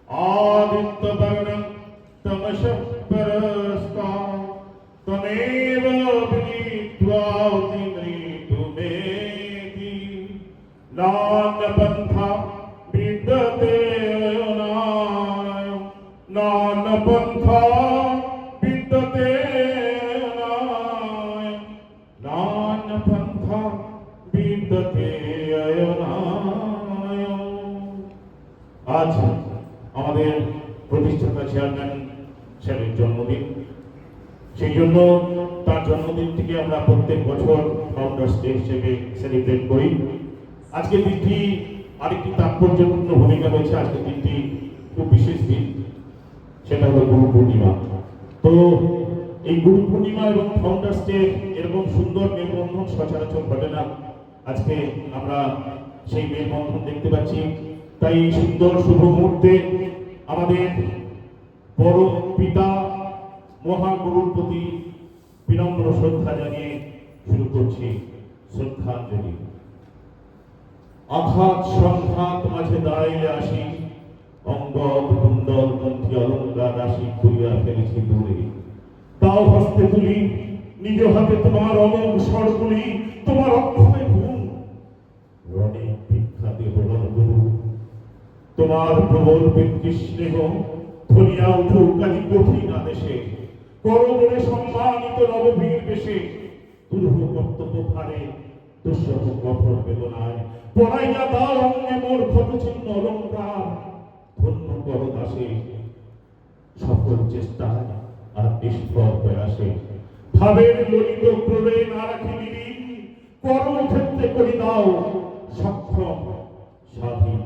आदित्यवर्णं तमसः परस्तात् तमेव विनीत्वातिमृतुमेति नान्यपन्था विद्यते अयनाय नान्यपन्था विद्यते अयनाय नान्यपन्था विद्यते अयनाय। आज আমাদের প্রতিষ্ঠাতা চেয়ারম্যান সাহেবের জন্মদিন, সেই জন্য তার জন্মদিনটিকে আমরা প্রত্যেক বছর ফাউন্ডার্স ডে হিসেবে সেলিব্রেট করি। আজকের দিনটি আরেকটি তাৎপর্যপূর্ণ ভূমিকা রয়েছে। আজকের দিনটি খুব বিশেষ দিন, সেটা হলো গুরু পূর্ণিমা। তো এই গুরু পূর্ণিমা এবং ফাউন্ডার্স ডে এরকম সুন্দর মেলবন্ধন সচরাচর ঘটে না। আজকে আমরা সেই মেলবন্ধন দেখতে পাচ্ছি। তাই সুন্দর শুভ মুহূর্তে আমাদের বড় পিতা মহাগুরুর প্রতি বিনম্র শ্রদ্ধা জানিয়ে শুরু করছি শ্রদ্ধাঞ্জলি। আঘাত সংঘাত মাঝে দাঁড়াইলে আসি, অঙ্গদ কুণ্ডল গ্রন্থি অলঙ্কার রাশি করিয়া ফেলেছি দূরে। তাও হস্তে তুলি নিজ হাতে তোমার অমোঘ স্বরগুলি, তোমার অক্ষয় গুণ রণে ভিক্ষা দেব গুরু। তোমার প্রবল পিতৃস্নেহ ধনিয়া উঠুক কাজী কঠিন আদেশে, করবরে সম্মানিত নববীর বেশে, দুরূহ কর্তব্য ভারে দুঃসহ কঠোর বেদনায় পড়াইয়া দাও অঙ্গে মোর ক্ষত চিহ্ন অলঙ্কার। ধন্য কর দাসে সফল চেষ্টায় আর নিষ্ফল প্রয়াসে, ভাবের ললিত ক্রোড়ে না রাখি নিবিড়, কর্মক্ষেত্রে করি দাও সক্ষম স্বাধীন।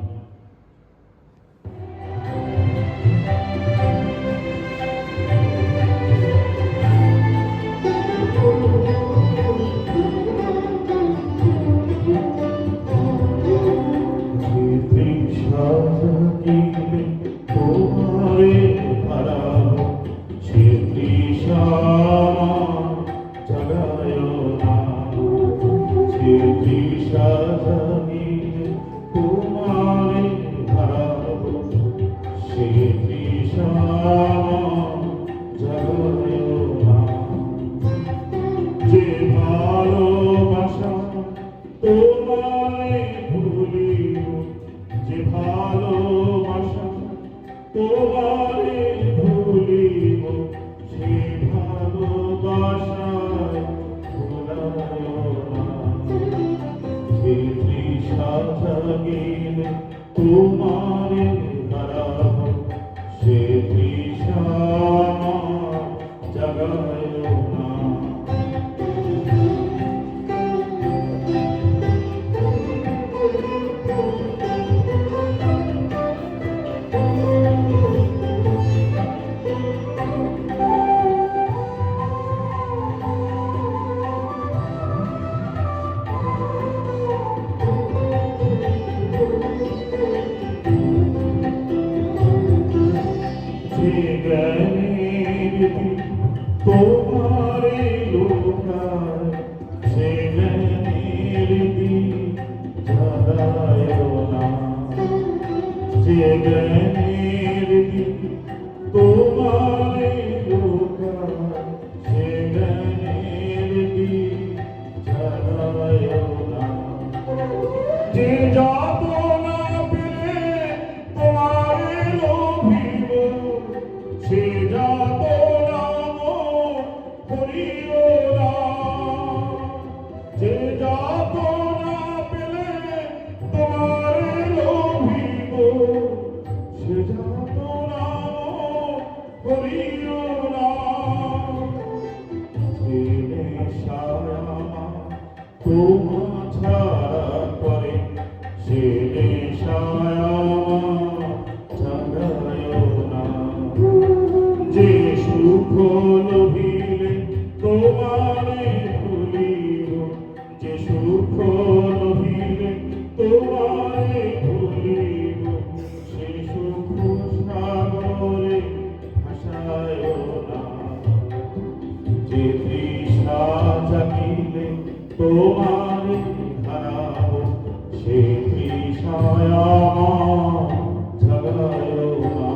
তোমারে হারাব সে তৃষা জাগায় না। তোমারে লোকায় সে জ্ঞানের দিক ঝাড়ায় না, যে জ্ঞানের দিক তোমারে লোকায় সে জ্ঞানের দিক ঝাড়ায় না। যে যাব না পেলে তোমারে লোভিব, সে যাব যে যাত না পেলে তোমারে লোভিব, সে যাত না করিও না। যে নেশায় তোমা ছাড়া করে, সে নেশায় ছাড়ায় না। যে সুখ লোভিলে তোমারে ভুলিব, যে সুখ লোভিলে তোমারে ভুলিব, সে সুখ সাগরে ভাসায় না। যে তৃষ্ণা জাগিলে তোমারে হারাব, সে তৃষায় জাগায় না।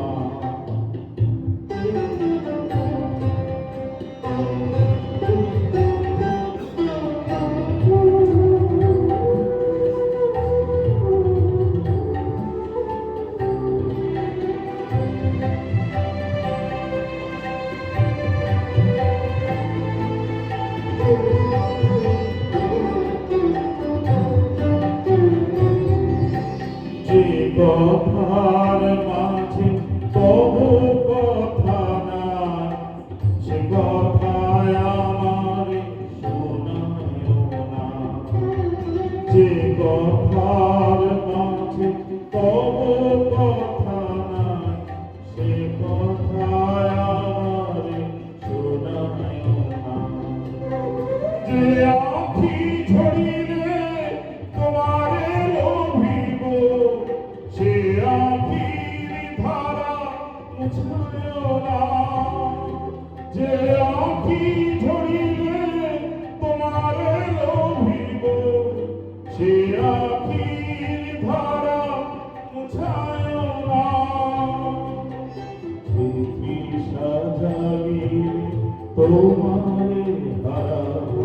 তোমারে হারাবো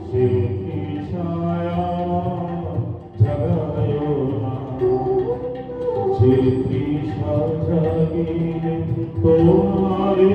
সে তৃষায়া জাগায় না সে তৃষা জাগিলে তোমারে